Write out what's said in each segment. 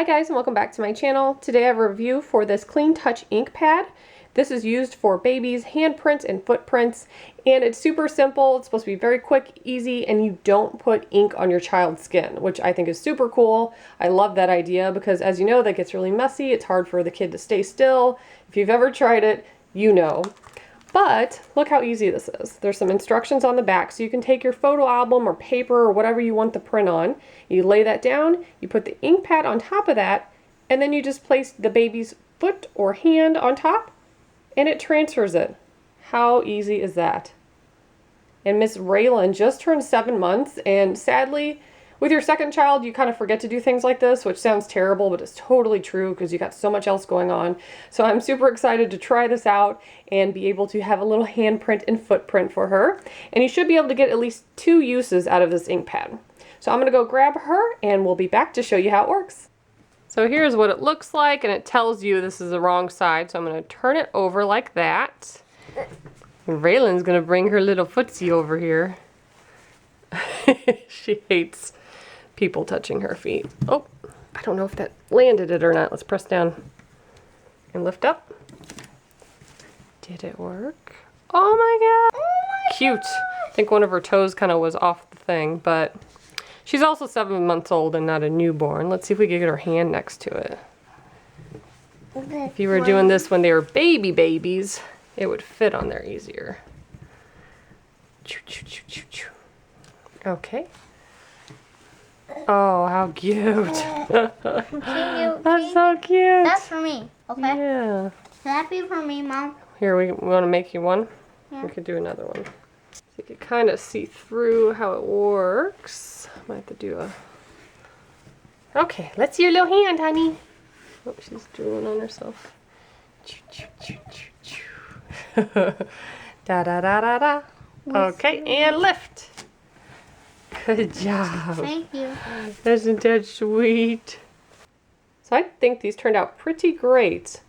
Hi guys, and welcome back to my channel. Today I have a review for this Clean Touch ink pad. This is used for babies' handprints and footprints, and it's super simple. It's supposed to be very quick, easy, and you don't put ink on your child's skin, which I think is super cool. I love that idea because, as you know, that gets really messy. It's hard for the kid to stay still. If you've ever tried it, you know. But look how easy this is. There's some instructions on the back, so you can take your photo album or paper or whatever you want the print on. You lay that down, you put the ink pad on top of that, and then you just place the baby's foot or hand on top, and it transfers it. How easy is that? And Miss Raylan just turned 7 months, and sadly, with your second child, you kind of forget to do things like this, which sounds terrible, but it's totally true because you got so much else going on. So I'm super excited to try this out and be able to have a little handprint and footprint for her. And you should be able to get at least 2 uses out of this ink pad. So I'm going to go grab her and we'll be back to show you how it works. So here's what it looks like, and it tells you this is the wrong side. So I'm going to turn it over like that. And Raylan's going to bring her little footsie over here. She hates people touching her feet. Oh, I don't know if that landed it or not. Let's press down and lift up. Did it work? Oh my god! Cute. I think one of her toes kind of was off the thing, but she's also 7 months old and not a newborn. Let's see if we can get her hand next to it. If you were doing this when they were babies, it would fit on there easier. Okay. Oh, how cute. That's so cute. That's for me, okay? Yeah. Can that be for me, Mom? Here, we want to make you one? Yeah. We could do another one. So you can kind of see through how it works. Might have to do a... Okay, let's see your little hand, honey. Oh, she's drooling on herself. Da-da-da-da-da. Okay, and lift. Good job. Thank you. Isn't that sweet? So I think these turned out pretty great.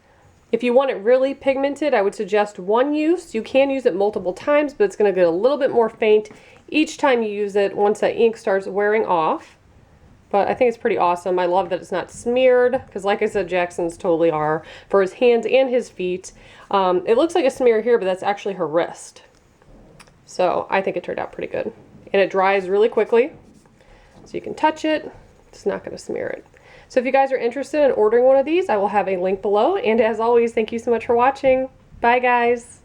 If you want it really pigmented, I would suggest 1 use. You can use it multiple times, but it's going to get a little bit more faint each time you use it once that ink starts wearing off. But I think it's pretty awesome. I love that it's not smeared, because like I said, Jackson's totally are, for his hands and his feet. It looks like a smear here, but that's actually her wrist. So I think it turned out pretty good. And it dries really quickly, so you can touch it. It's not going to smear it. So if you guys are interested in ordering one of these, I will have a link below. And as always, thank you so much for watching. Bye, guys.